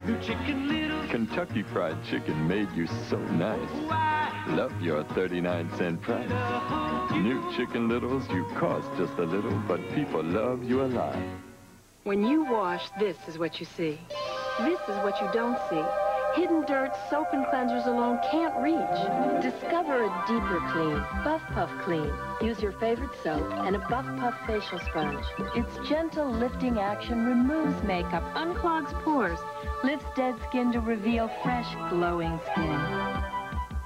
New Chicken Little. Kentucky Fried Chicken made you so nice. Love your 39-cent price. New Chicken Littles, you cost just a little, but people love you a lot. When you wash, this is what you see. This is what you don't see. Hidden dirt soap and cleansers alone can't reach. Discover a deeper clean, Buff Puff Clean. Use your favorite soap and a Buff Puff facial sponge. Its gentle lifting action removes makeup, unclogs pores, lifts dead skin to reveal fresh, glowing skin.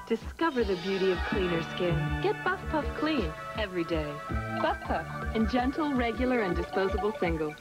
Discover the beauty of cleaner skin. Get Buff Puff Clean every day. Buff Puff in gentle, regular, and disposable singles.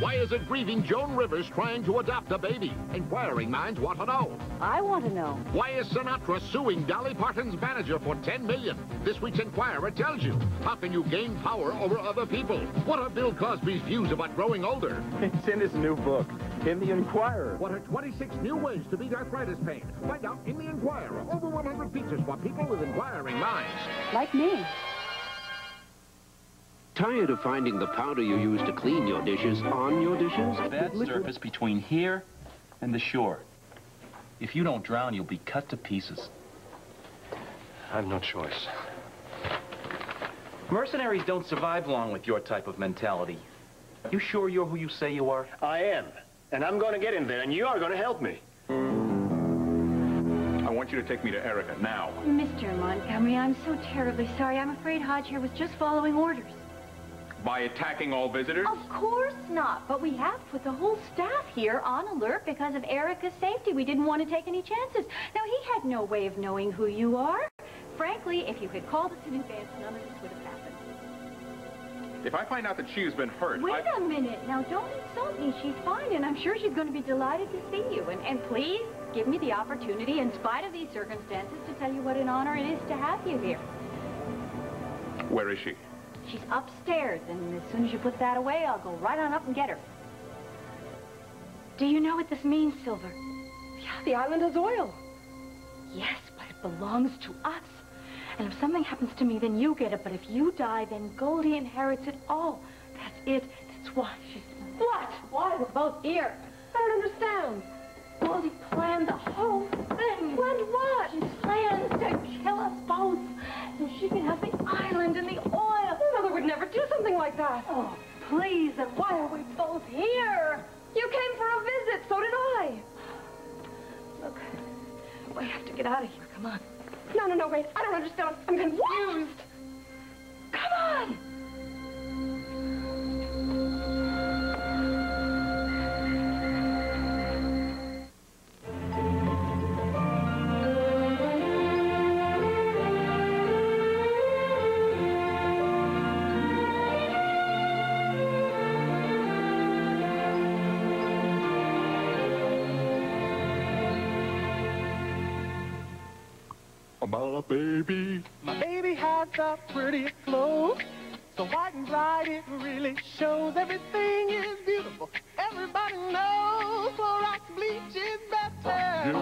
Why is it grieving Joan Rivers trying to adopt a baby? Inquiring minds want to know. I want to know. Why is Sinatra suing Dolly Parton's manager for $10 million? This week's Inquirer tells you. How can you gain power over other people? What are Bill Cosby's views about growing older? It's in his new book, in the Inquirer. What are 26 new ways to beat arthritis pain? Find out in the Inquirer. Over 100 features for people with inquiring minds. Like me. Tired of finding the powder you use to clean your dishes on your dishes? That surface between here and the shore. If you don't drown, you'll be cut to pieces. I've no choice. Mercenaries don't survive long with your type of mentality. You sure you're who you say you are? I am. And I'm going to get in there, and you are going to help me. I want you to take me to Erica now. Mr. Montgomery, I'm so terribly sorry. I'm afraid Hodge here was just following orders. By attacking all visitors? Of course not, but we have put the whole staff here on alert because of Erica's safety. We didn't want to take any chances. Now, he had no way of knowing who you are. Frankly, if you had called us in advance, none of this would have happened. If I find out that she has been hurt, Wait a minute. Now, don't insult me. She's fine, and I'm sure she's going to be delighted to see you. And please, give me the opportunity, in spite of these circumstances, to tell you what an honor it is to have you here. Where is she? She's upstairs, and as soon as you put that away, I'll go right on up and get her. Do you know what this means, Silver? Yeah, the island has oil. Yes, but it belongs to us. And if something happens to me, then you get it. But if you die, then Goldie inherits it all. That's it. That's why she's... What? Why we're both here? I don't understand. Goldie planned the whole thing. Planned what? She plans to kill us both so she can have the island and the oil. Mother would never do something like that. Oh, please, then why are we both here? You came for a visit, so did I. Look, we have to get out of here. Come on. No, wait. I don't understand. I'm confused. What? Come on. My baby. My baby has the prettiest clothes, so white and bright it really shows. Everything is beautiful. Everybody knows Clorox bleach is better.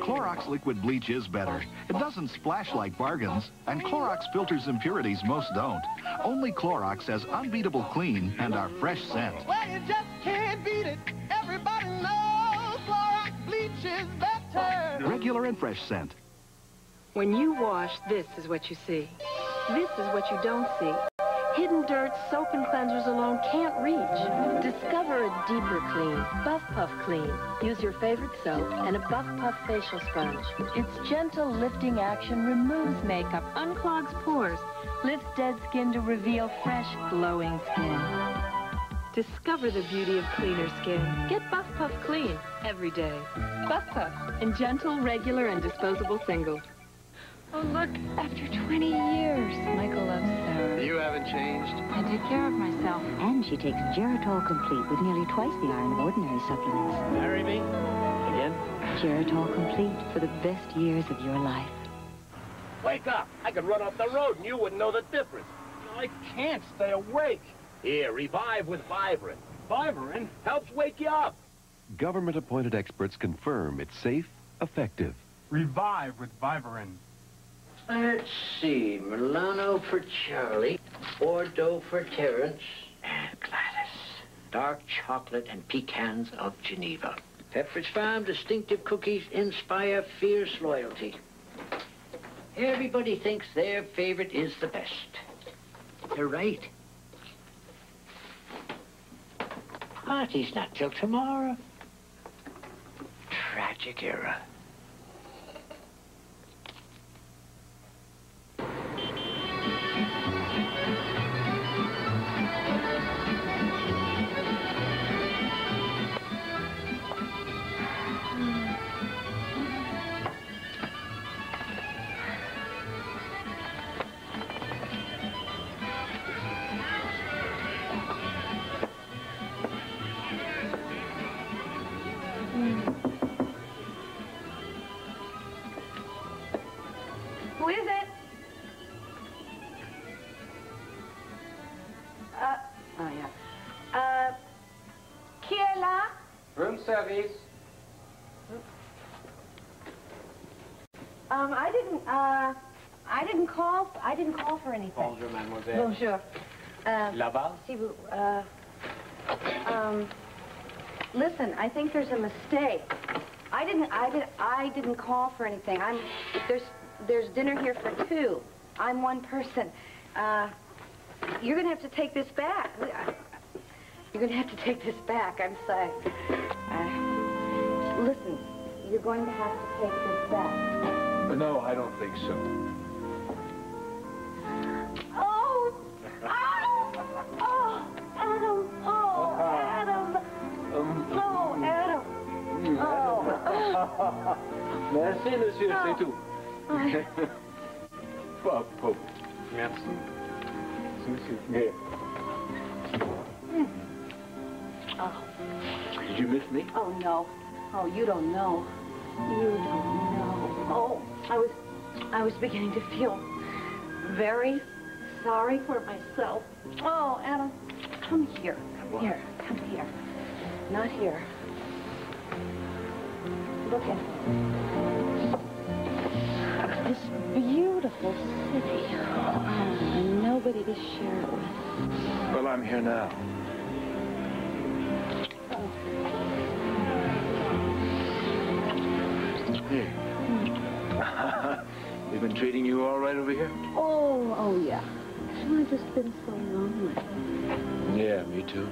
Clorox liquid bleach is better. It doesn't splash like bargains, and Clorox filters impurities most don't. Only Clorox has unbeatable clean and our fresh scent. Well, you just can't beat it. Everybody knows Clorox bleach is better. Regular and fresh scent. When you wash, this is what you see. This is what you don't see. Hidden dirt soap and cleansers alone can't reach. Discover a deeper clean, Buff Puff Clean. Use your favorite soap and a Buff Puff facial sponge. Its gentle lifting action removes makeup, unclogs pores, lifts dead skin to reveal fresh, glowing skin. Discover the beauty of cleaner skin. Get Buff Puff Clean every day. Buff Puff in gentle, regular, and disposable singles. Oh, look, after 20 years, Michael loves Sarah. You haven't changed. I take care of myself. And she takes Geritol Complete with nearly twice the iron of ordinary supplements. Marry me? Again? Geritol Complete for the best years of your life. Wake up! I could run off the road and you wouldn't know the difference. I can't stay awake. Here, revive with Vivarin. Vivarin? Helps wake you up. Government-appointed experts confirm it's safe, effective. Revive with Vivarin. Let's see, Milano for Charlie, Bordeaux for Terrence, and Gladys. dark chocolate and pecans of Geneva. Pepperidge Farm distinctive cookies inspire fierce loyalty. Everybody thinks their favorite is the best. They're right. Party's not till tomorrow. Tragic era. Who is it? Oh, yeah. Qui est là? Room service. I didn't call for anything. Bonjour, mademoiselle. Bonjour. Là-bas? Si vous, listen, I think there's a mistake. I didn't call for anything. There's dinner here for two. I'm one person. You're gonna have to take this back. You're gonna have to take this back. I'm sorry. Listen, you're going to have to take this back. No, I don't think so. Oh, Adam! Oh, Adam! Oh, Adam! Oh, Adam! Oh. Merci, monsieur, Oh. c'est tout. Pop. Merci. Monsieur. Here. Oh. Did you miss me? Oh, no. Oh, you don't know. You don't know. Oh, I was beginning to feel very sorry for myself. Oh, Adam, come here. Come here. Come here. Not here. Look at this beautiful city. And nobody to share it with. Well, I'm here now. Hey. We've been treating you all right over here? Oh, yeah. I've just been so lonely. Yeah, me too.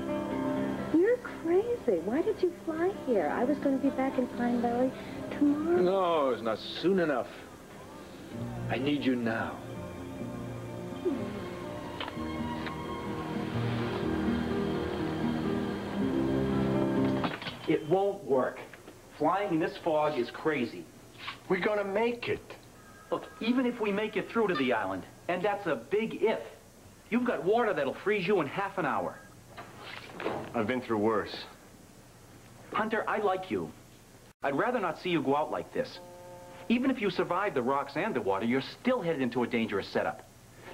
You're crazy. Why did you fly here? I was going to be back in Pine Valley tomorrow. No, it's not soon enough. I need you now. It won't work. Flying in this fog is crazy. We're gonna make it. Look, even if we make it through to the island, and that's a big if, you've got water that'll freeze you in half an hour. I've been through worse. Hunter, I like you. I'd rather not see you go out like this. Even if you survive the rocks and the water, you're still headed into a dangerous setup.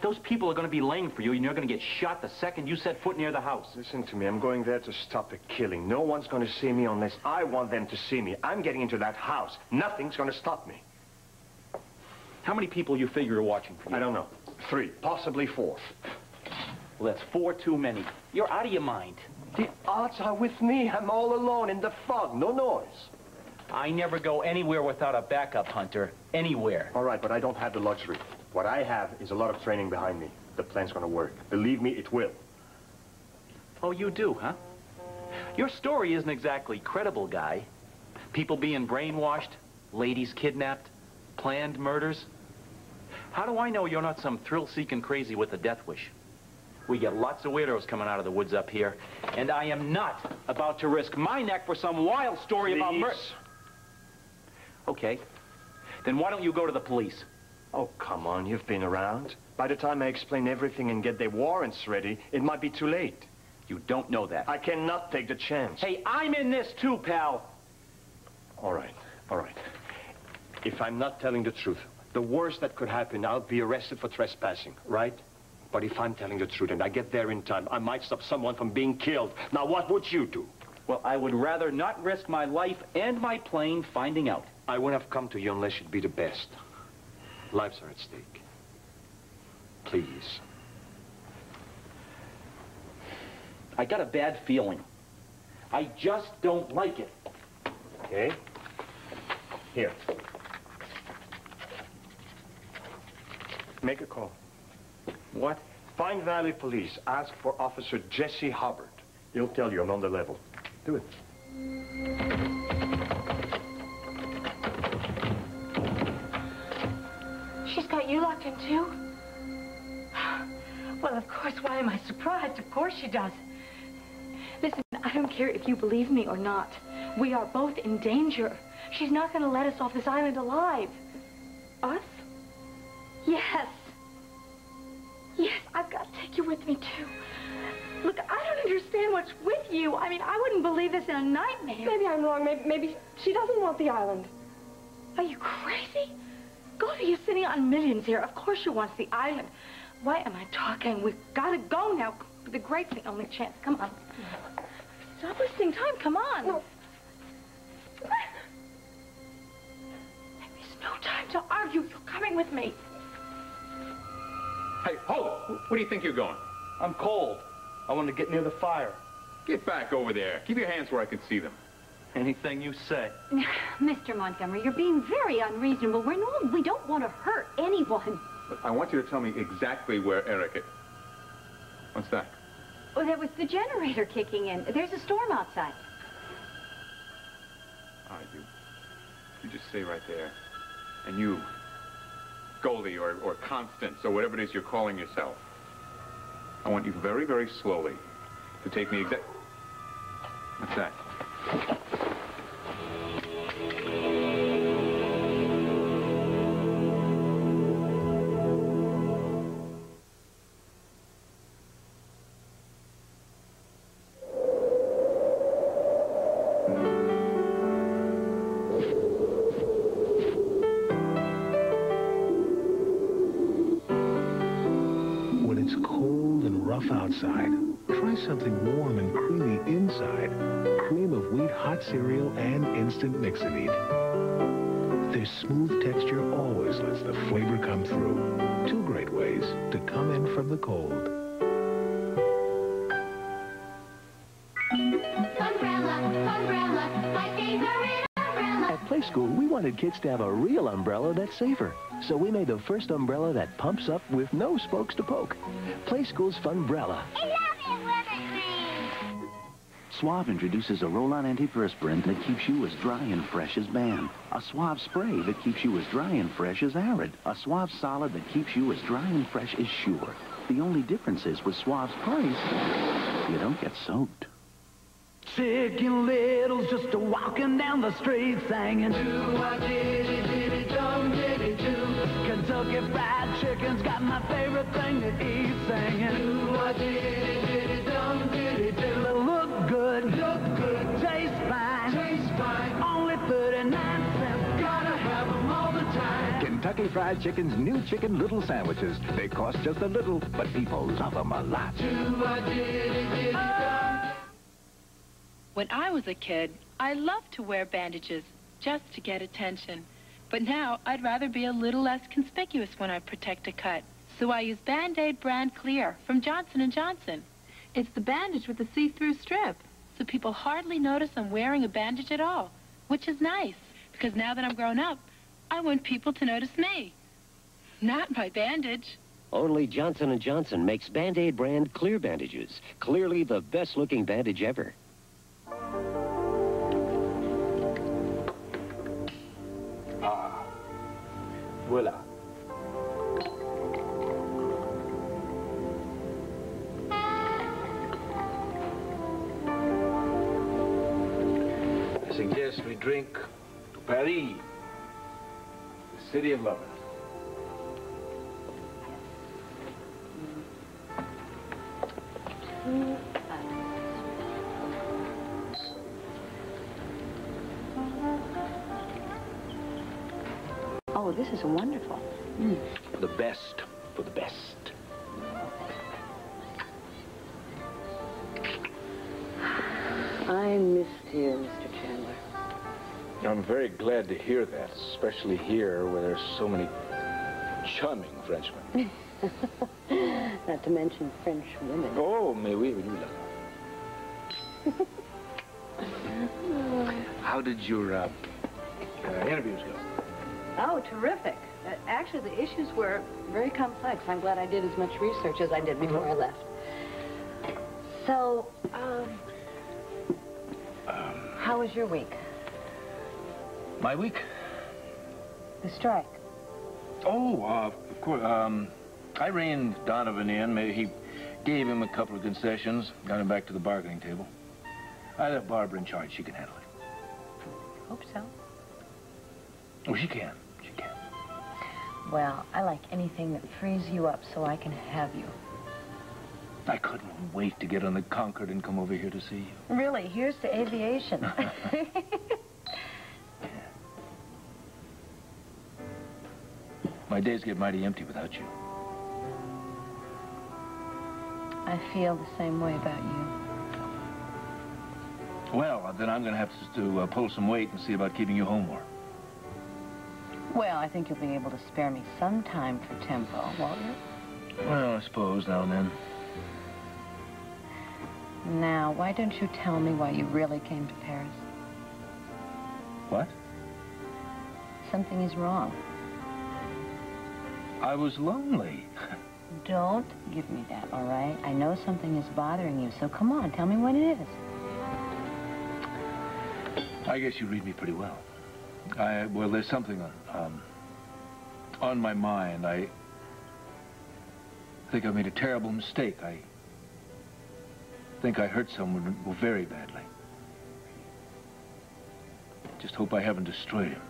Those people are going to be laying for you, and you're going to get shot the second you set foot near the house. Listen to me. I'm going there to stop the killing. No one's going to see me unless I want them to see me. I'm getting into that house. Nothing's going to stop me. How many people you figure are watching for you? I don't know. 3, possibly 4. Well, that's 4 too many. You're out of your mind. The odds are with me. I'm all alone in the fog. No noise. I never go anywhere without a backup, Hunter. Anywhere. All right, but I don't have the luxury. What I have is a lot of training behind me. The plan's going to work. Believe me, it will. Oh, you do, huh? Your story isn't exactly credible, guy. People being brainwashed, ladies kidnapped, planned murders. How do I know you're not some thrill-seeking crazy with a death wish? We get lots of weirdos coming out of the woods up here, and I am not about to risk my neck for some wild story about murder. Okay. Then why don't you go to the police? Oh, come on. You've been around. By the time I explain everything and get their warrants ready, it might be too late. You don't know that. I cannot take the chance. Hey, I'm in this too, pal. All right. All right. If I'm not telling the truth, the worst that could happen, I'll be arrested for trespassing, right? But if I'm telling the truth and I get there in time, I might stop someone from being killed. Now, what would you do? Well, I would rather not risk my life and my plane finding out. I wouldn't have come to you unless you'd be the best. Lives are at stake. Please. I got a bad feeling. I just don't like it. Okay? Here. Make a call. What? Pine Valley Police. Ask for Officer Jesse Hubbard. He'll tell you I'm on the level. Do it. She's got you locked in, too? Well, of course, why am I surprised? Of course she does. Listen, I don't care if you believe me or not. We are both in danger. She's not going to let us off this island alive. Us? Yes. Yes, I've got to take you with me, too. Look, I don't understand what's with you. I mean, I wouldn't believe this in a nightmare. Maybe I'm wrong. Maybe she doesn't want the island. Are you crazy? Goldie is sitting on millions here. Of course she wants the island. Why am I talking? We've got to go now. The Great's the only chance. Come on. Stop wasting time. Come on. No. There's no time to argue. You're coming with me. Hey, hold! Where do you think you're going? I'm cold. I want to get near the fire. Get back over there. Keep your hands where I can see them. Anything you say. Mr. Montgomery, you're being very unreasonable. We don't want to hurt anyone. But I want you to tell me exactly where Eric is. What's that? Oh, that was the generator kicking in. There's a storm outside. All right, you just stay right there. And you, Goldie or Constance or whatever it is you're calling yourself, I want you very, very slowly to take me exact... What's that? When it's cold and rough outside, try something warm and creamy inside. Cream of wheat hot cereal and instant mix-and-eat. Their smooth texture always lets the flavor come through. Two great ways to come in from the cold. At Play School, we wanted kids to have a real umbrella that's safer. So we made the first umbrella that pumps up with no spokes to poke. Play School's Funbrella. Suave introduces a roll-on antiperspirant that keeps you as dry and fresh as Ban. A Suave spray that keeps you as dry and fresh as Arid. A Suave solid that keeps you as dry and fresh as Sure. The only difference is with Suave's price, you don't get soaked. Chicken Little's just a-walking down the street singing do-a-diddy-diddy-dum-diddy-do. Kentucky Fried Chicken's got my favorite thing to eat singing do-a-diddy-diddy-dum-diddy-do. They look good, taste fine, only 39 cents, gotta have them all the time. Kentucky Fried Chicken's new Chicken Little sandwiches. They cost just a little, but people love them a lot. Do-a-diddy-diddy-dum. When I was a kid, I loved to wear bandages just to get attention. But now, I'd rather be a little less conspicuous when I protect a cut. So I use Band-Aid brand Clear from Johnson & Johnson. It's the bandage with the see-through strip, so people hardly notice I'm wearing a bandage at all, which is nice, because now that I'm grown up, I want people to notice me, not my bandage. Only Johnson & Johnson makes Band-Aid brand Clear bandages. Clearly the best-looking bandage ever. Ah, voila. I suggest we drink to Paris, the city of lovers. Oh, this is wonderful. The best for the best. I missed you, Mr. Chandler. I'm very glad to hear that, especially here where there's so many charming Frenchmen. Not to mention French women. Oh, mais oui, oui, là. How did your interviews go? Oh, terrific. Actually, the issues were very complex. I'm glad I did as much research as I did before I left. So, how was your week? My week? The strike. Oh, of course. I reined Donovan in. Maybe he gave him a couple of concessions, got him back to the bargaining table. I left Barbara in charge. She can handle it. Hope so. Oh, she can. She can. Well, I like anything that frees you up so I can have you. I couldn't wait to get on the Concord and come over here to see you. Really? Here's to aviation. My days get mighty empty without you. I feel the same way about you. Well, then I'm going to have to pull some weight and see about keeping you home more. Well, I think you'll be able to spare me some time for tempo, won't you? Well, I suppose now and then. Now, why don't you tell me why you really came to Paris? What? Something is wrong. I was lonely. Don't give me that, all right? I know something is bothering you, so come on, tell me what it is. I guess you read me pretty well. Well, there's something on my mind. I think I made a terrible mistake. I think I hurt someone very badly. Just hope I haven't destroyed him.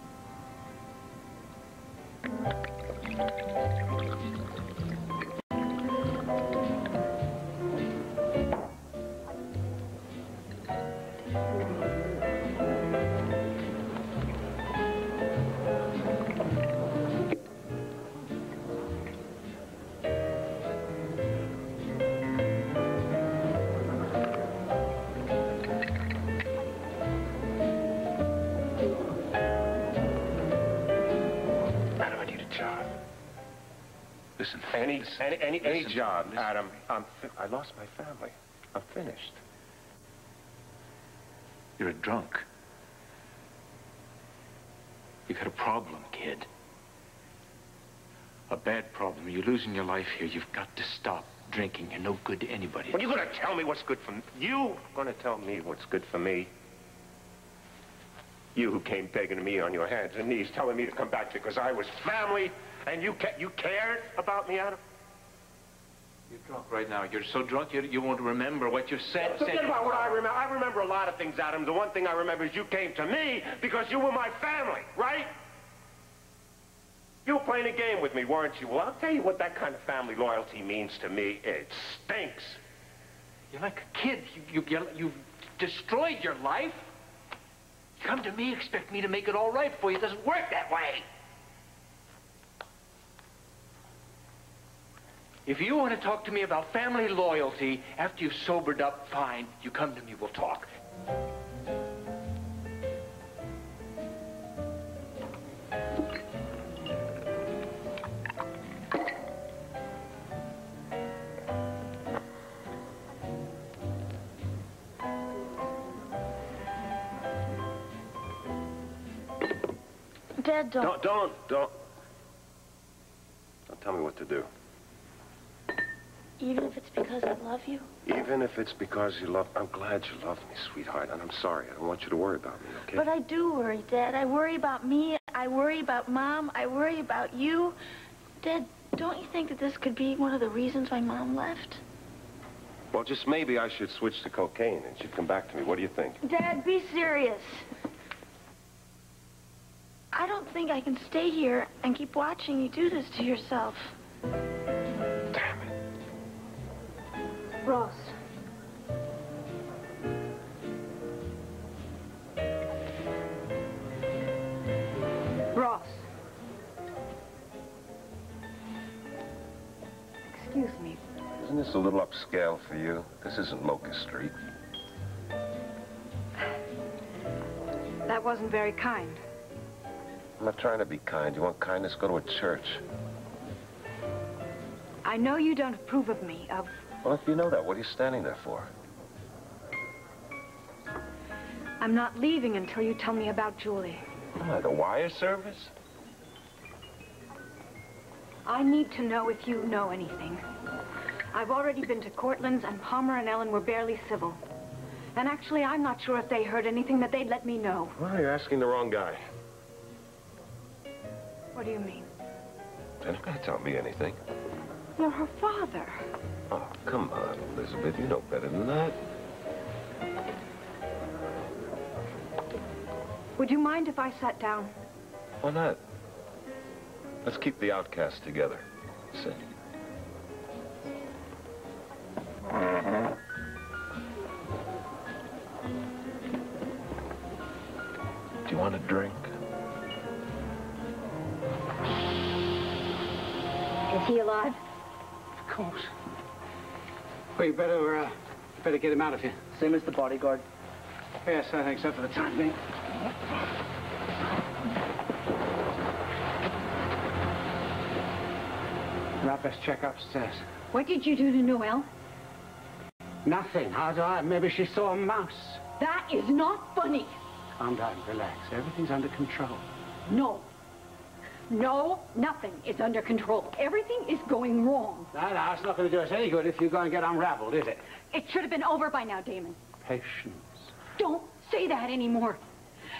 Any job, Adam. I lost my family. I'm finished. You're a drunk. You've got a problem, kid. A bad problem. You're losing your life here. You've got to stop drinking. You're no good to anybody. Well, you're going to tell me what's good for me. You going to tell me what's good for me? You who came begging me on your hands and knees, telling me to come back because I was family, and you cared about me, Adam? You're drunk right now. You're so drunk you won't remember what you said. Forget about what I remember. I remember a lot of things, Adam. The one thing I remember is you came to me because you were my family, right? You were playing a game with me, weren't you? Well, I'll tell you what that kind of family loyalty means to me. It stinks. You're like a kid. You've destroyed your life. You come to me, expect me to make it all right for you. It doesn't work that way. If you want to talk to me about family loyalty after you've sobered up, fine. You come to me, we'll talk. Dad, don't tell me what to do. Even if it's because I love you? Even if it's because you love... I'm glad you love me, sweetheart, and I'm sorry. I don't want you to worry about me, okay? But I do worry, Dad. I worry about me. I worry about Mom. I worry about you. Dad, don't you think that this could be one of the reasons why Mom left? Well, just maybe I should switch to cocaine and she'd come back to me. What do you think? Dad, be serious. I don't think I can stay here and keep watching you do this to yourself. Damn it. Ross. Ross. Excuse me. Isn't this a little upscale for you? This isn't Locust Street. That wasn't very kind. I'm not trying to be kind. You want kindness? Go to a church. I know you don't approve of me, Well, if you know that, what are you standing there for? I'm not leaving until you tell me about Julie. The wire service? I need to know if you know anything. I've already been to Cortland's, and Palmer and Ellen were barely civil. And actually, I'm not sure if they heard anything that they'd let me know. Well, you're asking the wrong guy. What do you mean? They're not going to tell me anything. You're her father. Oh, come on, Elizabeth. You know better than that. Would you mind if I sat down? Why not? Let's keep the outcasts together. Sit. Do you want a drink? Is he alive? Of course. Well, you better get him out of here. Same as the bodyguard? Yes, I think so for the time being. Right, best check upstairs. What did you do to Noelle? Nothing. How do I? Maybe she saw a mouse. That is not funny. Calm down, relax. Everything's under control. No. No, nothing is under control. Everything is going wrong. No, it's not going to do us any good if you go and get unraveled, is it? It should have been over by now, Damon. Patience. Don't say that anymore.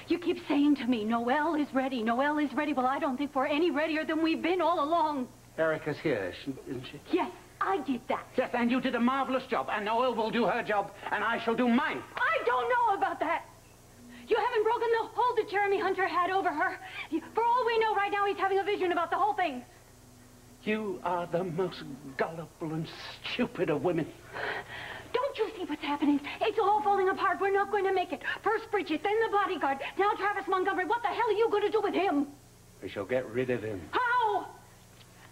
You keep saying to me, Noelle is ready, Noelle is ready. Well, I don't think we're any readier than we've been all along. Erica's here, isn't she? Yes, I did that. Yes, and you did a marvelous job, and Noelle will do her job, and I shall do mine. I don't know about that. You haven't broken the hold that Jeremy Hunter had over her. For all we know, right now, he's having a vision about the whole thing. You are the most gullible and stupid of women. Don't you see what's happening? It's all falling apart. We're not going to make it. First Bridget, then the bodyguard, now Travis Montgomery. What the hell are you going to do with him? We shall get rid of him. How?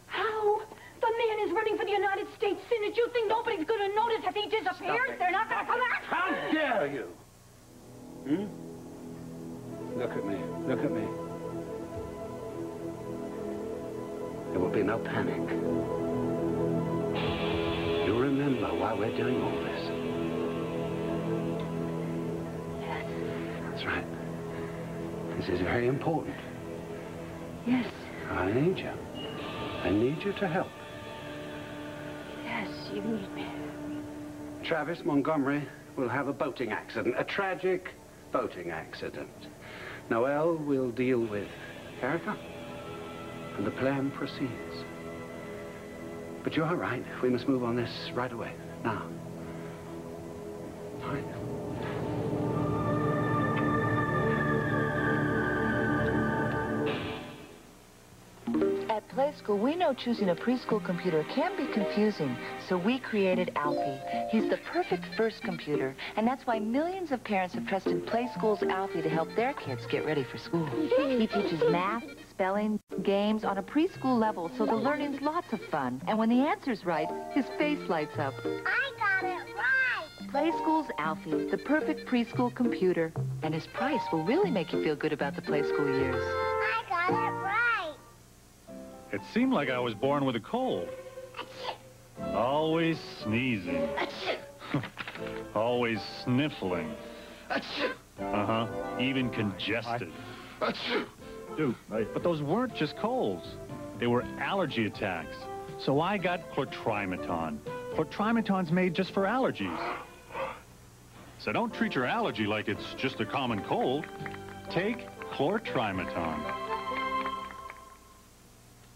How? The man is running for the United States Senate. You think nobody's going to notice if he disappears? They're not going to come out. How dare you? Hmm? Look at me. Look at me. There will be no panic. You remember why we're doing all this? Yes. That's right. This is very important. Yes. I need you. I need you to help. Yes, you need me. Travis Montgomery will have a boating accident. A tragic boating accident. Noelle will deal with Erica, and the plan proceeds. But you're right. We must move on this right away. Now. All right. At Play School, we know choosing a preschool computer can be confusing, so we created Alfie. He's the perfect first computer, and that's why millions of parents have trusted Play School's Alfie to help their kids get ready for school. He teaches math, spelling, games on a preschool level, so the learning's lots of fun. And when the answer's right, his face lights up. I got it right! Play School's Alfie, the perfect preschool computer. And his price will really make you feel good about the Play School years. I got it right! It seemed like I was born with a cold. Always sneezing. Always sniffling. Uh-huh. Even congested. Dude, but those weren't just colds. They were allergy attacks. So I got Chlortrimeton. Chlortrimeton's made just for allergies. So don't treat your allergy like it's just a common cold. Take Chlortrimeton.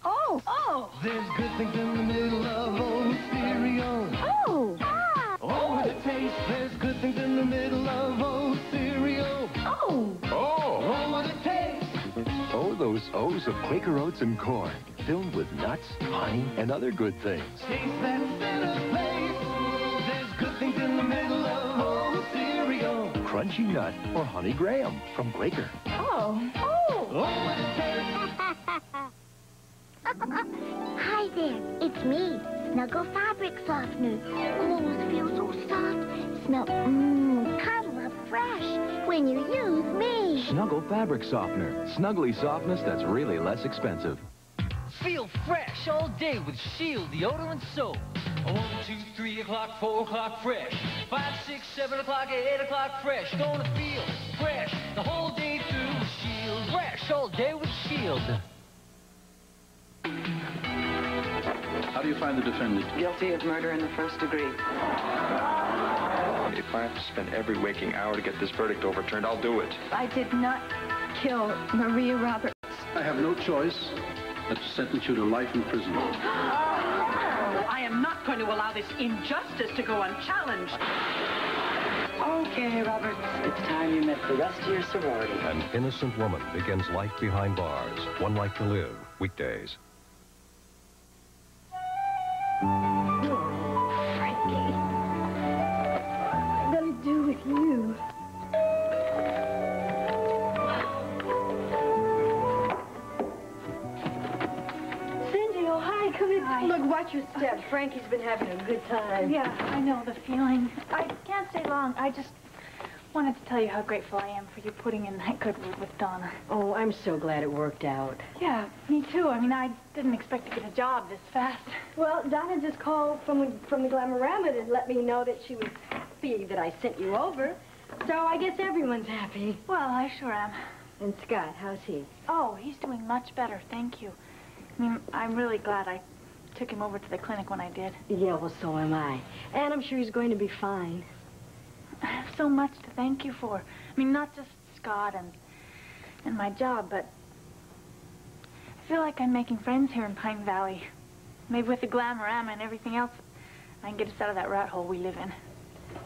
Oh! There's good things in the middle of old cereal. Oh! Oh, what a taste. There's good things in the middle of old cereal. Oh! Oh, what a taste. Oh, those O's of Quaker oats and corn, filled with nuts, honey, and other good things. Taste that center place. There's good things in the middle of old cereal. Crunchy Nut or Honey Graham from Quaker. Oh! Oh, what a taste. Hi there, it's me, Snuggle Fabric Softener. Clothes feel so soft, smell cuddle up fresh when you use me. Snuggle Fabric Softener. Snuggly softness that's really less expensive. Feel fresh all day with Shield deodorant soap. 1, 2, 3 o'clock, 4 o'clock, fresh. 5, 6, 7 o'clock, 8 o'clock, fresh. Gonna feel fresh the whole day through with Shield. Fresh all day with Shield. How do you find the defendant? Guilty of murder in the first degree. If I have to spend every waking hour to get this verdict overturned, I'll do it. I did not kill Maria Roberts. I have no choice but to sentence you to life in prison. I am not going to allow this injustice to go unchallenged. Okay, Roberts, it's time you met the rest of your sorority. An innocent woman begins life behind bars. One Life to Live, weekdays. Frankie, what am I gonna do with you? Cindy, oh hi, come in. Look, watch your step. Frankie's been having a good time. Yeah, I know the feeling. I can't stay long. I just wanted to tell you how grateful I am for you putting in that good word with Donna. Oh, I'm so glad it worked out. Yeah, me too. I mean, I didn't expect to get a job this fast. Well, Donna just called from the Glamorama to let me know that she was happy that I sent you over. So I guess everyone's happy. Well, I sure am. And Scott, how's he? Oh, he's doing much better, thank you. I mean, I'm really glad I took him over to the clinic when I did. Yeah, well, so am I. And I'm sure he's going to be fine. I have so much to thank you for. I mean, not just Scott and my job, but I feel like I'm making friends here in Pine Valley. Maybe with the Glamorama and everything else, I can get us out of that rat hole we live in.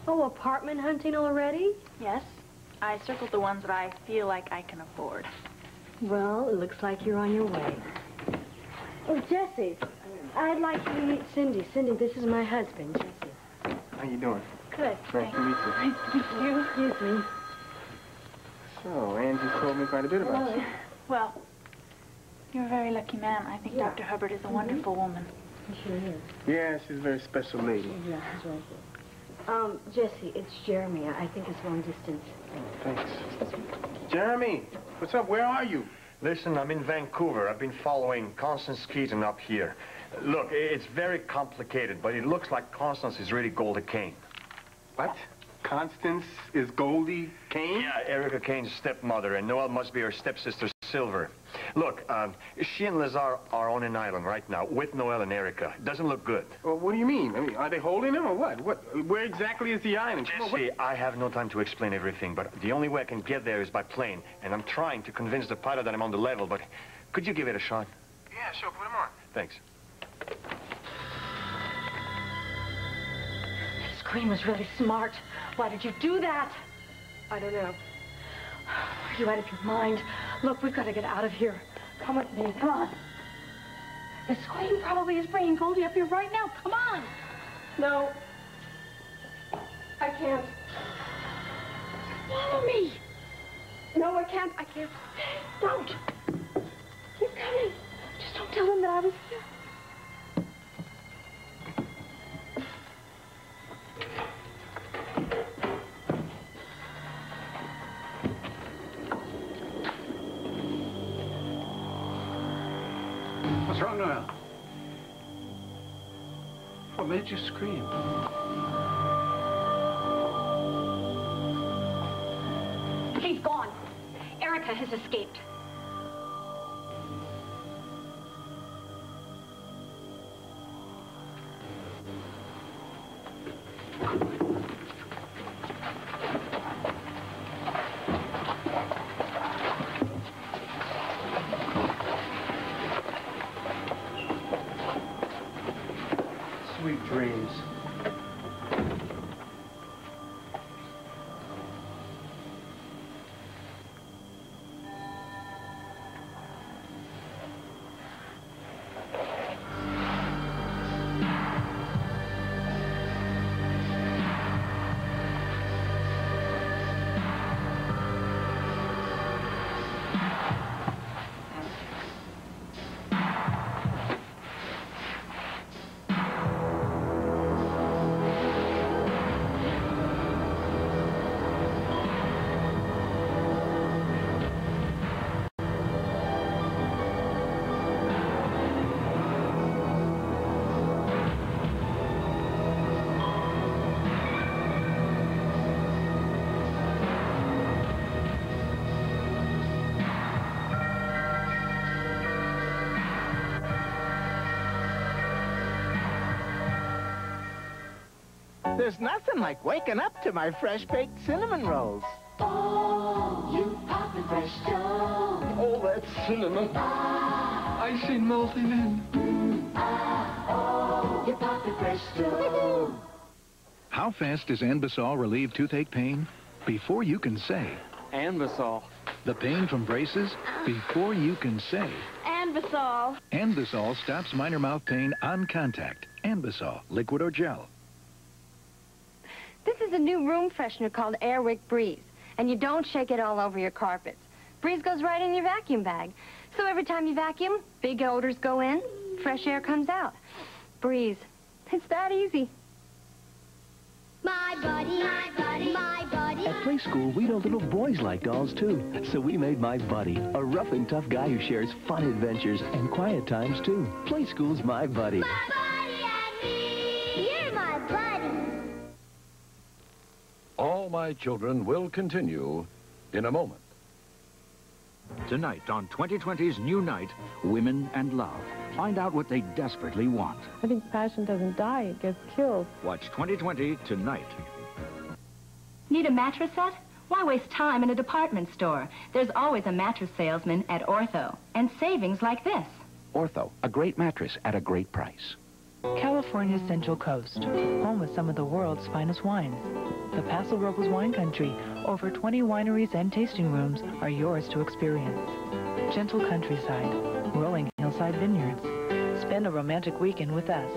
Oh, apartment hunting already? Yes. I circled the ones that I feel like I can afford. Well, it looks like you're on your way. Oh, Jesse, I'd like you to meet Cindy. Cindy, this is my husband, Jesse. How you doing? Good. Nice to meet you. Nice to meet you. Excuse me. So, Angie told me quite a bit about you. Well, you're a very lucky man. I think Dr. Hubbard is a wonderful woman. He sure is. Yeah, she's a very special lady. Yeah, that's right. Jesse, it's Jeremy. I think it's long distance. Thanks. Jeremy, what's up? Where are you? Listen, I'm in Vancouver. I've been following Constance Keaton up here. Look, it's very complicated, but it looks like Constance is really Goldie Kane. What? Constance is Goldie Kane? Yeah, Erica Kane's stepmother, and Noelle must be her stepsister, Silver. Look, she and Lazar are on an island right now with Noelle and Erica. Doesn't look good. Well, what do you mean? I mean, are they holding him or what? Where exactly is the island? Jesse, I have no time to explain everything, but the only way I can get there is by plane, and I'm trying to convince the pilot that I'm on the level, but could you give it a shot? Yeah, sure. Put him on. Thanks. Scream was really smart. Why did you do that? I don't know. Are you out of your mind? Look, we've got to get out of here. Come with me. Come on. The Scream probably is bringing Goldie up here right now. Come on. No. I can't. Follow me. No, I can't. I can't. Don't. Keep coming. Just don't tell them that I was here. What's wrong, Noelle? What made you scream? He's gone. Erica has escaped. Sweet dreams. there's nothing like waking up to my fresh-baked cinnamon rolls. Oh, you poppin' fresh dough. Oh, that cinnamon. Icing melting in. Oh, you poppin' fresh dough. How fast does Anbesol relieve toothache pain? Before you can say. Anbesol. The pain from braces? Before you can say. Anbesol. Anbesol stops minor mouth pain on contact. Anbesol, liquid or gel. This is a new room freshener called Airwick Breeze. And you don't shake it all over your carpets. Breeze goes right in your vacuum bag. So every time you vacuum, big odors go in, fresh air comes out. Breeze. It's that easy. My buddy, my buddy, my buddy. At Play School, we know little boys like dolls, too. So we made My Buddy, a rough and tough guy who shares fun adventures and quiet times, too. Play School's My Buddy. My buddy and me. You're my buddy. All My Children will continue in a moment. Tonight on 2020's New Night, Women and Love. Find out what they desperately want. I think passion doesn't die, it gets killed. Watch 2020 tonight. Need a mattress set? Why waste time in a department store? There's always a mattress salesman at Ortho. And savings like this. Ortho, a great mattress at a great price. California's Central Coast, home of some of the world's finest wines. The Paso Robles wine country. Over 20 wineries and tasting rooms are yours to experience. Gentle countryside, rolling hillside vineyards. Spend a romantic weekend with us.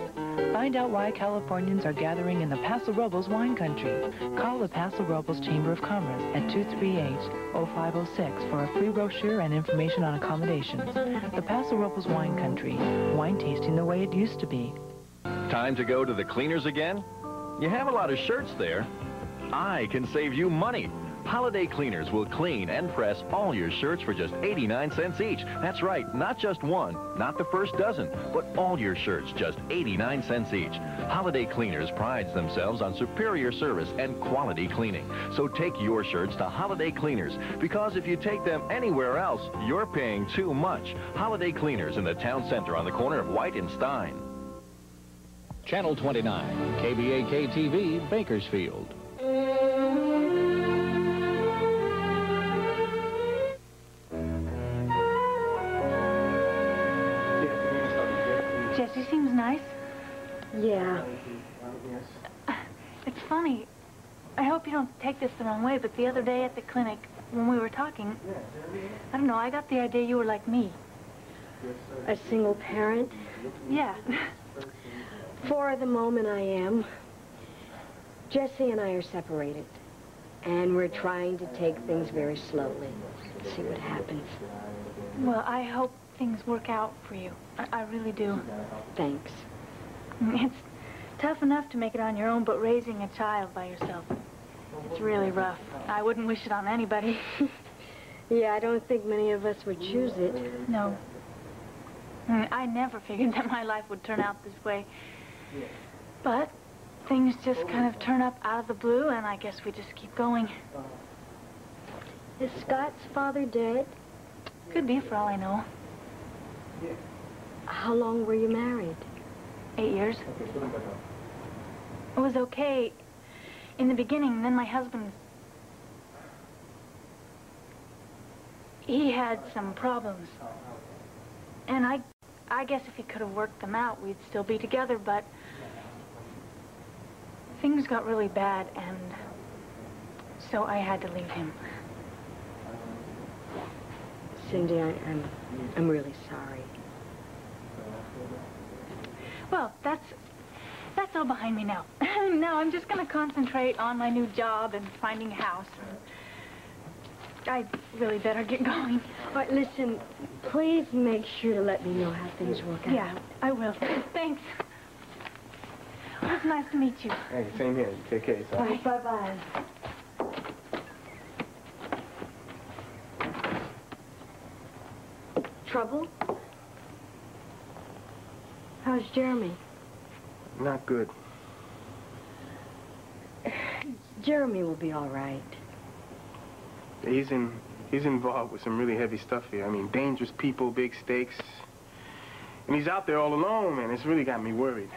Find out why Californians are gathering in the Paso Robles wine country. Call the Paso Robles Chamber of Commerce at 238-0506 for a free brochure and information on accommodations. The Paso Robles wine country, wine tasting the way it used to be. Time to go to the cleaners again? You have a lot of shirts there. I can save you money. Holiday Cleaners will clean and press all your shirts for just 89 cents each. That's right, not just one, not the first dozen, but all your shirts, just 89 cents each. Holiday Cleaners prides themselves on superior service and quality cleaning. So take your shirts to Holiday Cleaners, because if you take them anywhere else, you're paying too much. Holiday Cleaners in the town center on the corner of White and Stein. Channel 29, KBAK-TV, Bakersfield. Jesse seems nice. Yeah. It's funny. I hope you don't take this the wrong way, but the other day at the clinic, when we were talking, I don't know, I got the idea you were like me. A single parent? Yeah. For the moment I am. Jesse and I are separated. And we're trying to take things very slowly. See what happens. Well, I hope things work out for you. I really do. Thanks. It's tough enough to make it on your own, but raising a child by yourself, it's really rough. I wouldn't wish it on anybody. Yeah, I don't think many of us would choose it. No. I never figured that my life would turn out this way. But things just kind of turn up out of the blue, and I guess we just keep going. Is Scott's father dead? Could be, for all I know. How long were you married? 8 years. It was okay in the beginning, then my husband... He had some problems. And I guess if he could have worked them out, we'd still be together, but... Things got really bad, and so I had to leave him. Cindy, I'm really sorry. Well, that's all behind me now. Now I'm just going to concentrate on my new job and finding a house. I really better get going. All right, listen, please make sure to let me know how things work out. Yeah, I will. Thanks. It was nice to meet you. Hey, same here. Take care, son. Bye. Bye-bye. Trouble? How's Jeremy? Not good. Jeremy will be all right. He's involved with some really heavy stuff here. I mean, dangerous people, big stakes. And he's out there all alone, man. It's really got me worried.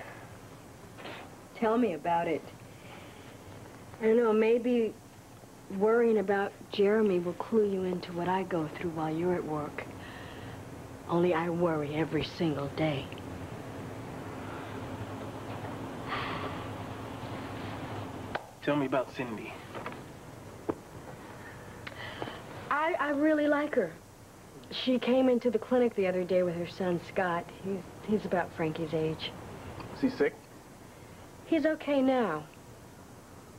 Tell me about it. I don't know, maybe worrying about Jeremy will clue you into what I go through while you're at work. Only I worry every single day. Tell me about Cindy. I really like her. She came into the clinic the other day with her son, Scott. He's about Frankie's age. Is he sick? He's okay now.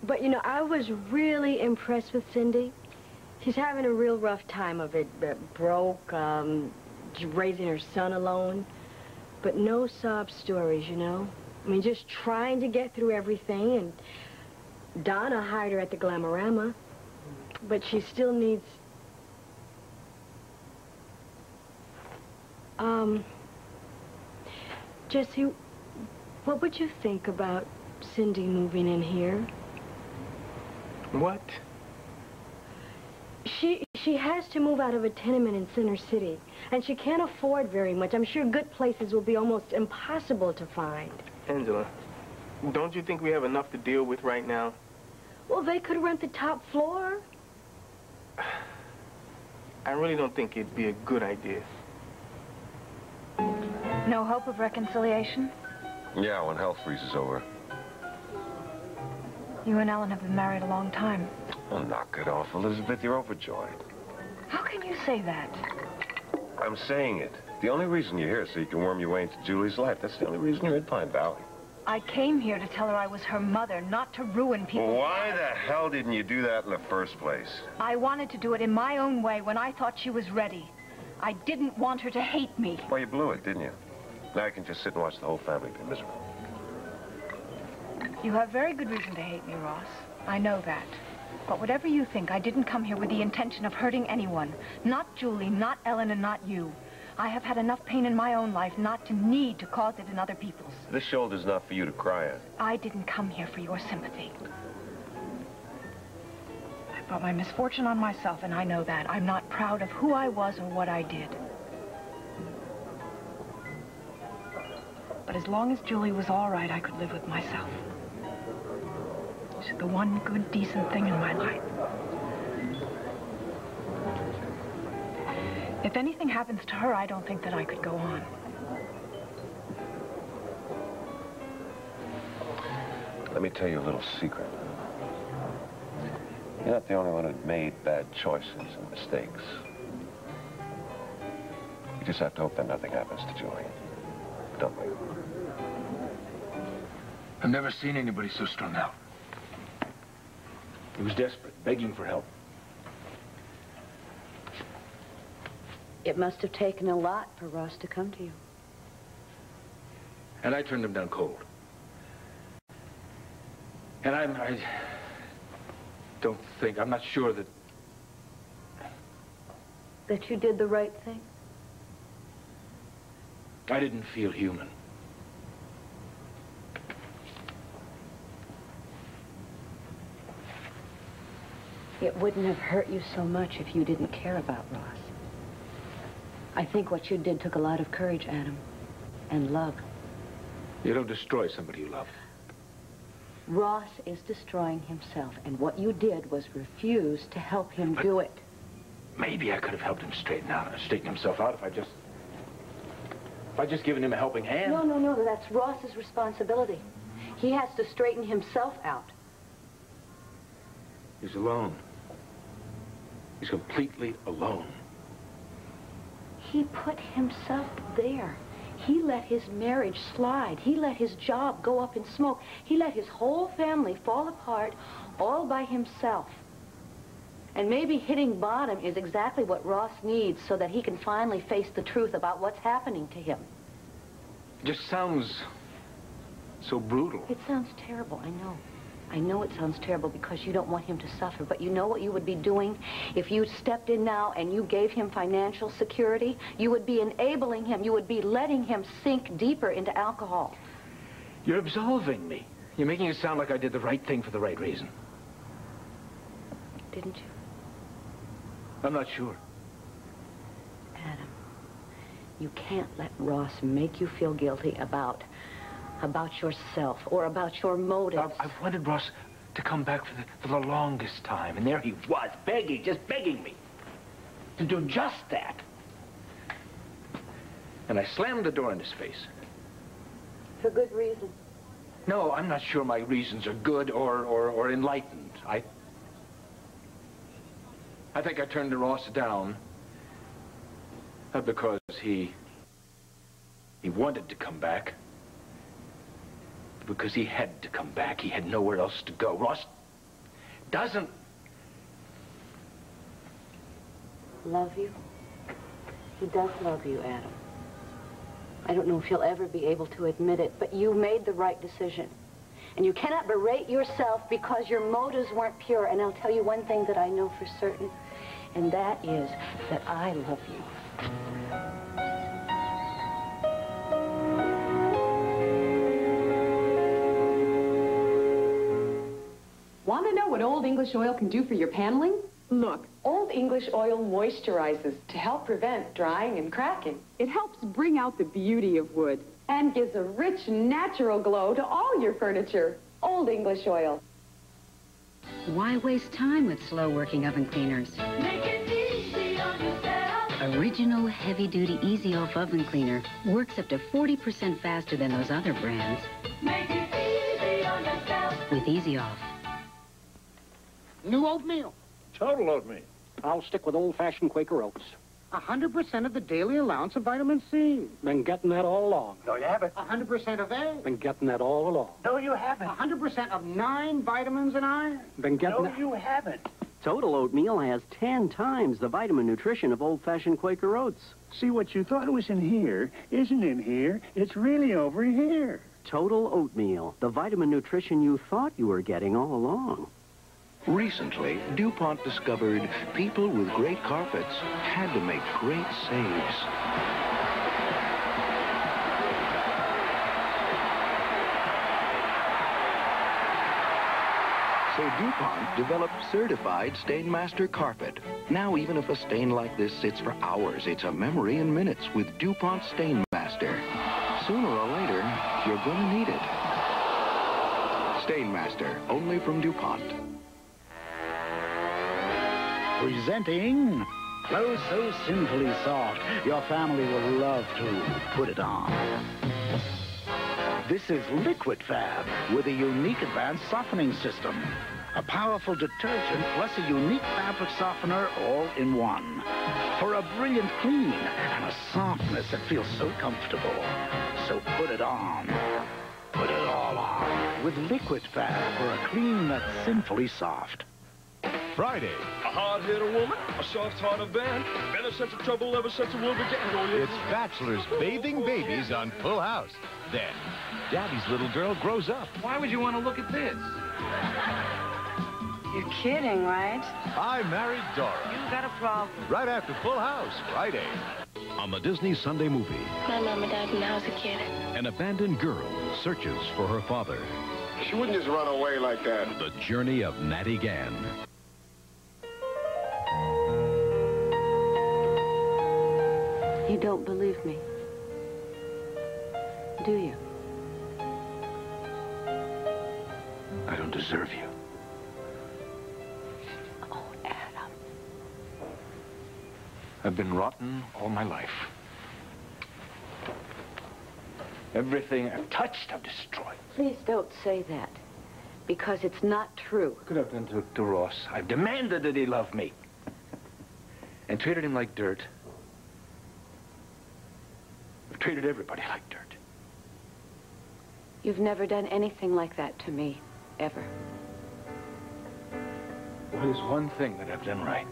But, you know, I was really impressed with Cindy. She's having a real rough time of it. Broke, raising her son alone. But no sob stories, you know? I mean, just trying to get through everything. And Donna hired her at the Glamorama. But she still needs... Jesse, what would you think about Cindy moving in here? What? She has to move out of a tenement in Center City, and she can't afford very much. I'm sure good places will be almost impossible to find. Angela, don't you think we have enough to deal with right now? Well, they could rent the top floor. I really don't think it'd be a good idea. No hope of reconciliation? Yeah, when hell freezes over. You and Ellen have been married a long time. Oh, knock it off, Elizabeth. You're overjoyed. How can you say that? I'm saying it. The only reason you're here is so you can worm your way into Julie's life. That's the only reason you're in Pine Valley. I came here to tell her I was her mother, not to ruin people. Well, why the hell didn't you do that in the first place? I wanted to do it in my own way when I thought she was ready. I didn't want her to hate me. Well, you blew it, didn't you? Now you can just sit and watch the whole family be miserable. You have very good reason to hate me, Ross. I know that. But whatever you think, I didn't come here with the intention of hurting anyone. Not Julie, not Ellen, and not you. I have had enough pain in my own life not to need to cause it in other people's. This shoulder's not for you to cry on. I didn't come here for your sympathy. I brought my misfortune on myself, and I know that. I'm not proud of who I was or what I did. But as long as Julie was all right, I could live with myself. She's the one good, decent thing in my life. If anything happens to her, I don't think that I could go on. Let me tell you a little secret. You're not the only one who made bad choices and mistakes. You just have to hope that nothing happens to Julie. Don't we? I've never seen anybody so strung out. He was desperate, begging for help. It must have taken a lot for Ross to come to you. And I turned him down cold. And I don't think, I'm not sure that... That you did the right thing? I didn't feel human. It wouldn't have hurt you so much if you didn't care about Ross. I think what you did took a lot of courage, Adam, and love. You don't destroy somebody you love. Ross is destroying himself, and what you did was refuse to help him do it. Maybe I could have helped him straighten himself out if I just given him a helping hand. No, that's Ross's responsibility. He has to straighten himself out. He's alone. He's completely alone. He put himself there. He let his marriage slide. He let his job go up in smoke. He let his whole family fall apart all by himself. And maybe hitting bottom is exactly what Ross needs so that he can finally face the truth about what's happening to him. It just sounds so brutal. It sounds terrible, I know. I know it sounds terrible because you don't want him to suffer, but you know what you would be doing? If you stepped in now and you gave him financial security, you would be enabling him, you would be letting him sink deeper into alcohol. You're absolving me. You're making it sound like I did the right thing for the right reason. Didn't you? I'm not sure. Adam, you can't let Ross make you feel guilty about yourself or about your motives. I've wanted Ross to come back for the longest time. And there he was, begging, just begging me to do just that. And I slammed the door in his face. For good reason. No, I'm not sure my reasons are good or enlightened. I think I turned Ross down. Not because he wanted to come back. Because he had to come back. He had nowhere else to go. Ross doesn't... Love you? He does love you, Adam. I don't know if he'll ever be able to admit it, but you made the right decision. And you cannot berate yourself because your motives weren't pure. And I'll tell you one thing that I know for certain, and that is that I love you. Want to know what Old English Oil can do for your paneling? Look, Old English Oil moisturizes to help prevent drying and cracking. It helps bring out the beauty of wood and gives a rich, natural glow to all your furniture. Old English Oil. Why waste time with slow-working oven cleaners? Make it easy on yourself. Original heavy-duty Easy Off oven cleaner works up to 40% faster than those other brands. Make it easy on yourself. With Easy Off. New oatmeal. Total oatmeal. I'll stick with old-fashioned Quaker Oats. 100% of the daily allowance of vitamin C. Been getting that all along. No, you haven't. 100% of A. Been getting that all along. No, you haven't. 100% of 9 vitamins and iron. Been getting that. No, you haven't. Total oatmeal has 10 times the vitamin nutrition of old-fashioned Quaker Oats. See, what you thought was in here isn't in here. It's really over here. Total oatmeal, the vitamin nutrition you thought you were getting all along. Recently, DuPont discovered people with great carpets had to make great saves. So DuPont developed certified Stainmaster carpet. Now, even if a stain like this sits for hours, it's a memory in minutes with DuPont Stainmaster. Sooner or later, you're gonna need it. Stainmaster, only from DuPont. Presenting Clothes So Sinfully Soft, your family will love to put it on. This is Liquid Fab with a unique advanced softening system. A powerful detergent plus a unique fabric softener all in one. For a brilliant clean and a softness that feels so comfortable. So put it on. Put it all on. With Liquid Fab for a clean that's sinfully soft. Friday. A hard-headed woman, a soft-hearted man, been in such trouble ever since the world began. Oh, yeah. It's bachelors bathing babies on Full House. Then, Daddy's little girl grows up. Why would you want to look at this? You're kidding, right? I Married Dora. You got a problem. Right after Full House, Friday. On the Disney Sunday movie. My mom and dad when I was a kid. An abandoned girl searches for her father. She wouldn't just run away like that. The journey of Natty Gann. You don't believe me, do you? I don't deserve you. Oh, Adam. I've been rotten all my life. Everything I've touched, I've destroyed. Please don't say that, because it's not true. What could I've done to Ross? I've demanded that he love me. And treated him like dirt. I've treated everybody like dirt. You've never done anything like that to me, ever. Well, there's one thing that I've done right.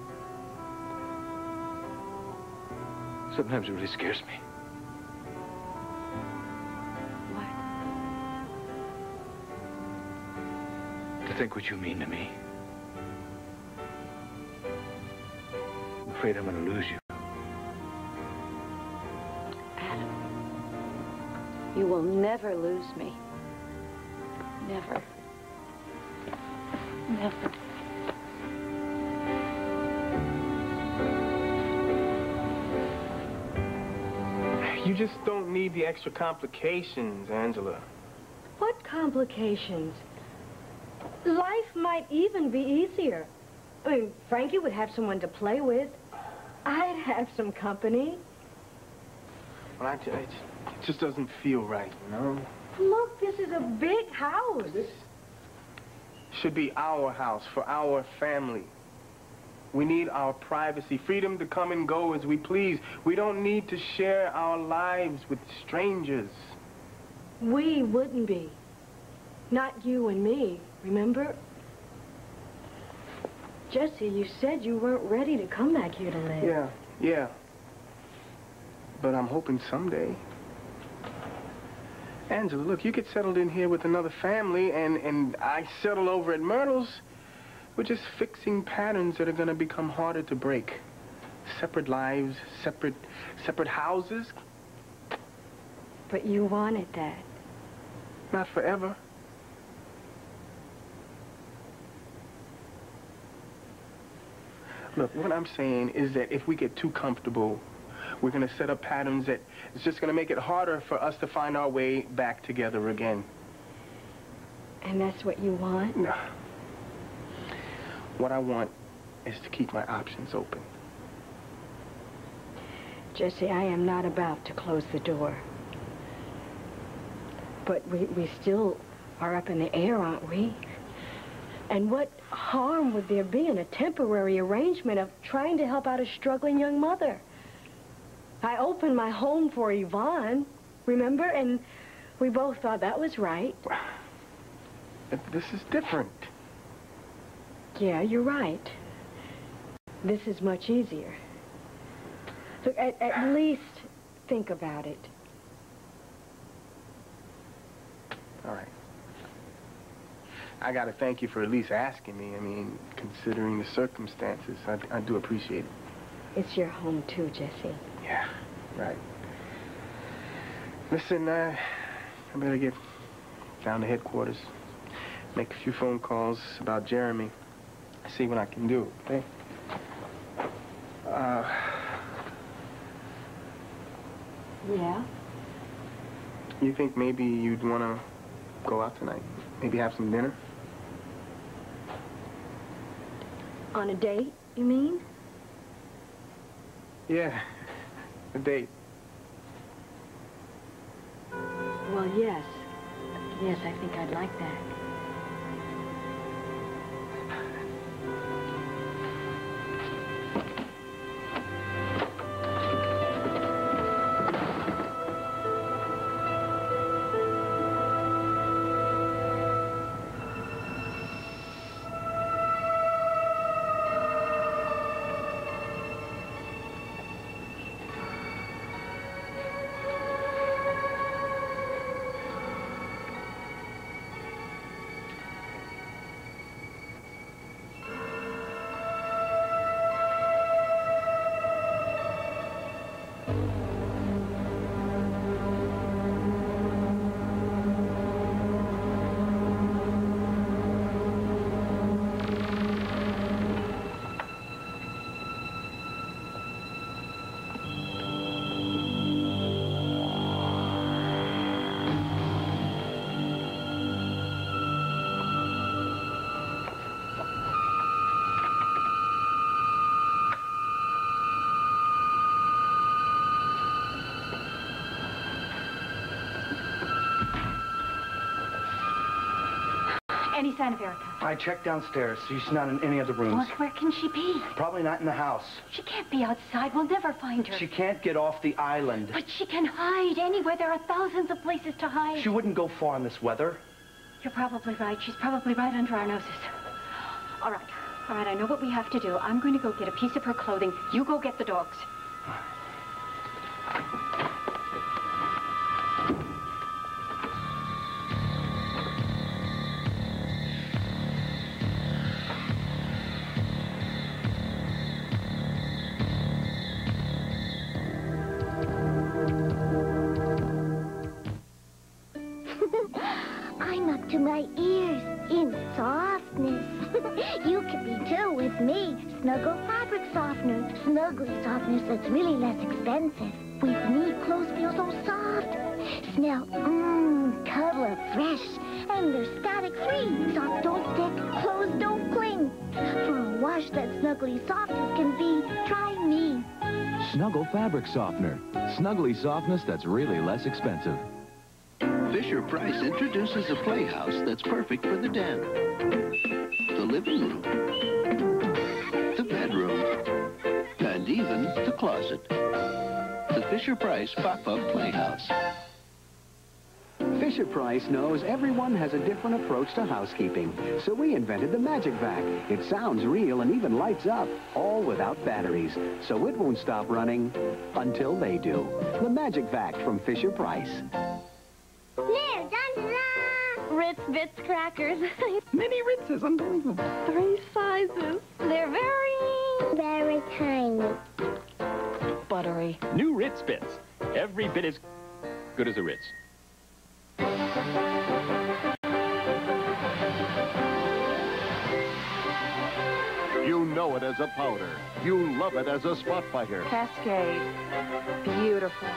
Sometimes it really scares me. What? To think what you mean to me. I'm afraid I'm going to lose you. You will never lose me. Never. Never. You just don't need the extra complications, Angela. What complications? Life might even be easier. I mean, Frankie would have someone to play with. I'd have some company. Well, it just doesn't feel right, you know? Look, this is a big house. This should be our house for our family. We need our privacy, freedom to come and go as we please. We don't need to share our lives with strangers. We wouldn't be. Not you and me, remember? Jesse, you said you weren't ready to come back here to live. Yeah. But I'm hoping someday. Angela, look, you get settled in here with another family, and I settle over at Myrtle's. We're just fixing patterns that are going to become harder to break. Separate lives, separate houses. But you wanted that. Not forever. Look, what I'm saying is that if we get too comfortable, we're going to set up patterns that it's just going to make it harder for us to find our way back together again. And that's what you want? No. What I want is to keep my options open. Jesse, I am not about to close the door. But we still are up in the air, aren't we? And what harm would there be in a temporary arrangement of trying to help out a struggling young mother? I opened my home for Yvonne, remember? And we both thought that was right. This is different. Yeah, you're right. This is much easier. Look, at least think about it. All right. I got to thank you for at least asking me. I mean, considering the circumstances, I do appreciate it. It's your home, too, Jesse. Yeah, right. Listen, I better get down to headquarters, make a few phone calls about Jeremy, see what I can do, okay? Yeah? You think maybe you'd want to go out tonight? Maybe have some dinner? On a date, you mean? Yeah, a date. Well, yes. Yes, I think I'd like that. Any sign of Erica? I checked downstairs. She's not in any of the rooms. Well, where can she be? Probably not in the house. She can't be outside. We'll never find her. She can't get off the island. But she can hide anywhere. There are thousands of places to hide. She wouldn't go far in this weather. You're probably right. She's probably right under our noses. All right. All right, I know what we have to do. I'm going to go get a piece of her clothing. You go get the dogs. I'm up to my ears in softness. You can be too with me. Snuggle fabric softener. Snuggly softness that's really less expensive. With me, clothes feel so soft. Smell, cuddle fresh. And they're static-free. Socks don't stick, clothes don't cling. For a wash that's snuggly soft as can be, try me. Snuggle Fabric Softener. Snuggly softness that's really less expensive. Fisher-Price introduces a playhouse that's perfect for the den, the living room, the bedroom, and even the closet. The Fisher-Price Pop-Up Playhouse. Fisher-Price knows everyone has a different approach to housekeeping, so we invented the Magic Vac. It sounds real and even lights up, all without batteries, so it won't stop running until they do. The Magic Vac from Fisher-Price. There, done-ta-da! Ritz Bits crackers. Many Ritzes, unbelievable. 3 sizes. They're very tiny. buttery. New Ritz Bits. Every bit as good as a Ritz. You know it as a powder. You love it as a spot fighter. Cascade. Beautiful.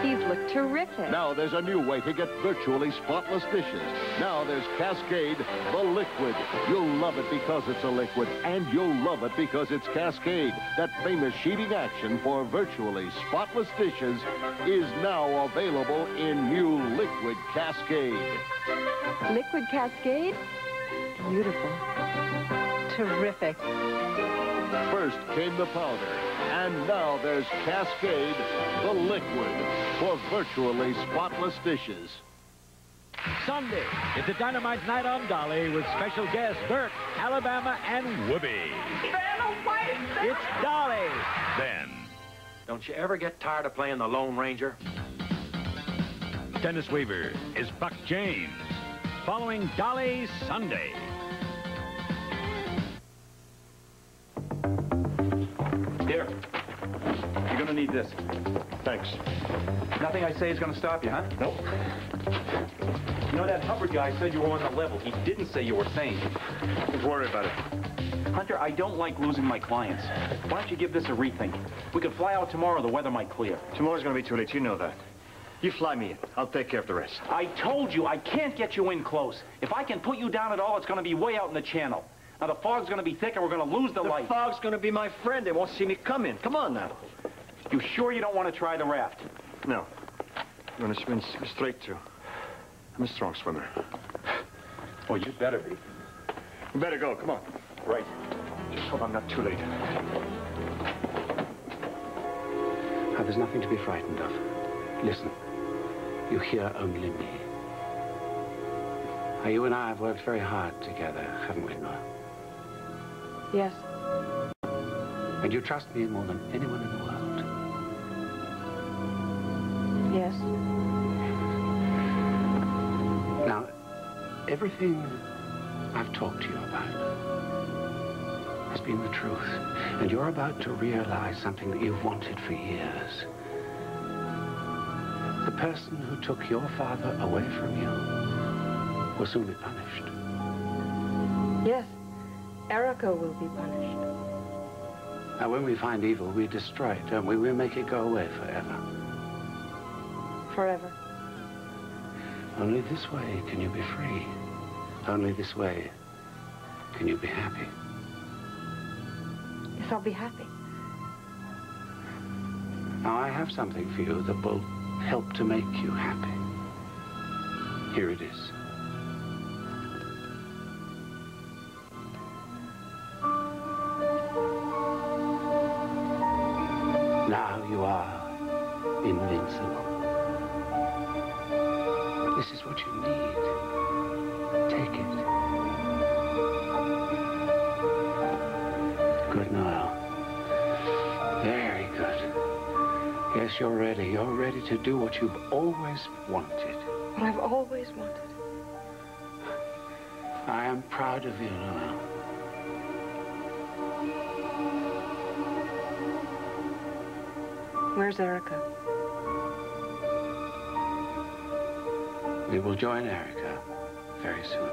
These look terrific. Now there's a new way to get virtually spotless dishes. Now there's Cascade, the liquid. You'll love it because it's a liquid, and you'll love it because it's Cascade. That famous sheeting action for virtually spotless dishes is now available in new Liquid Cascade. Liquid Cascade? Beautiful. Terrific. First came the powder, and now there's Cascade, the liquid, for virtually spotless dishes. Sunday is the Dynamite Night on Dolly with special guests Bert, Alabama, and Whoopi. It's Dolly. Ben. Don't you ever get tired of playing the Lone Ranger? Dennis Weaver is Buck James, following Dolly Sunday. Here. You're gonna need this. Thanks. Nothing I say is gonna stop you, huh? Nope. You know, that Hubbard guy said you were on the level. He didn't say you were sane. Don't worry about it. Hunter, I don't like losing my clients. Why don't you give this a rethink? We could fly out tomorrow. The weather might clear. Tomorrow's gonna be too late. You know that. You fly me in. I'll take care of the rest. I told you I can't get you in close. If I can put you down at all, it's gonna be way out in the channel. Now, the fog's gonna be thick and we're gonna lose the light. The fog's gonna be my friend. They won't see me coming. Come on now. You sure you don't want to try the raft? No. I'm gonna swim straight through. I'm a strong swimmer. Well, you better be. You better go. Come on. Right. Just hope I'm not too late. Now, there's nothing to be frightened of. Listen, you hear only me. Now, you and I have worked very hard together, haven't we, Nora? Yes. And you trust me more than anyone in the world. Yes. Now, everything I've talked to you about has been the truth. And you're about to realize something that you've wanted for years. The person who took your father away from you will soon be punished. Yes. Erica will be punished. Now, when we find evil, we destroy it, don't we? We make it go away forever. Forever. Only this way can you be free. Only this way can you be happy. Yes, I'll be happy. Now, I have something for you that will help to make you happy. Here it is. Now you are invincible. This is what you need. Take it. Good, Noel. Very good. Yes, you're ready. You're ready to do what you've always wanted. What I've always wanted. I am proud of you, Noel. Where's Erica? We will join Erica very soon.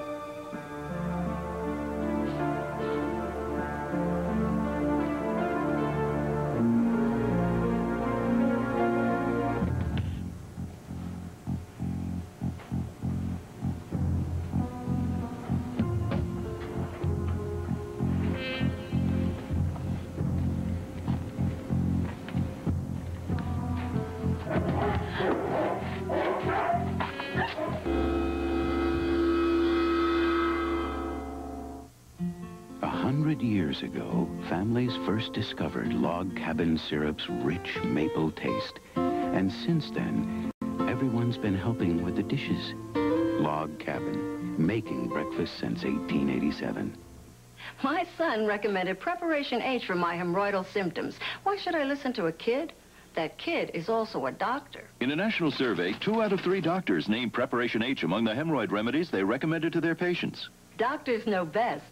100 years ago, families first discovered log cabin syrup's rich maple taste. And since then, everyone's been helping with the dishes. Log Cabin, making breakfast since 1887. My son recommended Preparation H for my hemorrhoidal symptoms. Why should I listen to a kid? That kid is also a doctor. In a national survey, 2 out of 3 doctors named Preparation H among the hemorrhoid remedies they recommended to their patients. Doctors know best.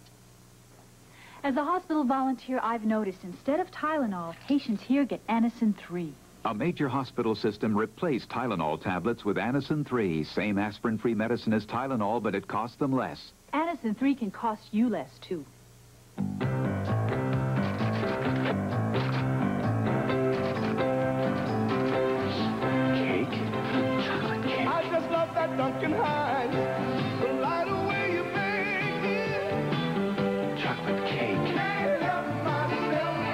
As a hospital volunteer, I've noticed instead of Tylenol, patients here get Anacin 3. A major hospital system replaced Tylenol tablets with Anacin 3. Same aspirin-free medicine as Tylenol, but it costs them less. Anacin 3 can cost you less, too. I just love that Duncan Hines. The light away you make it. Chocolate cake. Can't help myself.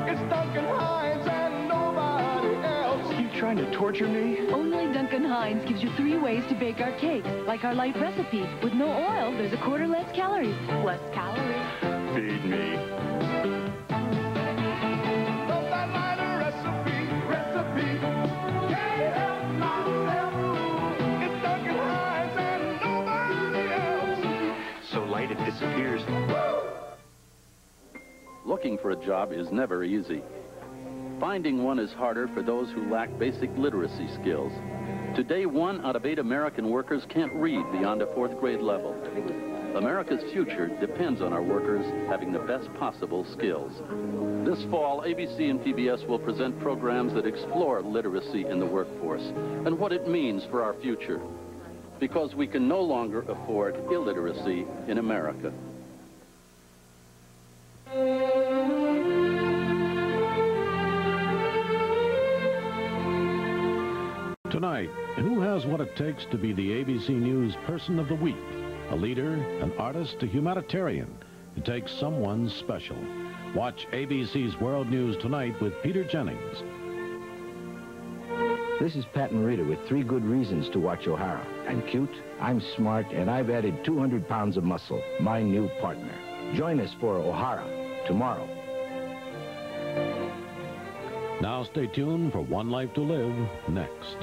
It's Duncan Hines and nobody else. You trying to torture me? Only Duncan Hines gives you 3 ways to bake our cakes, like our light recipe. With no oil, there's 1/4 less calories. Less calories. Feed me. Love that lighter recipe. Can't help myself. It's Duncan Hines and nobody else. So light it disappears. Looking for a job is never easy. Finding one is harder for those who lack basic literacy skills. Today, 1 out of 8 American workers can't read beyond a 4th grade level. America's future depends on our workers having the best possible skills. This fall, ABC and PBS will present programs that explore literacy in the workforce and what it means for our future. Because we can no longer afford illiteracy in America. Tonight, who has what it takes to be the ABC News Person of the Week? A leader, an artist, a humanitarian. It takes someone special. Watch ABC's World News Tonight with Peter Jennings. This is Pat and Rita with 3 good reasons to watch O'Hara. I'm cute, I'm smart, and I've added 200 pounds of muscle. My new partner. Join us for O'Hara tomorrow. Now stay tuned for One Life to Live next.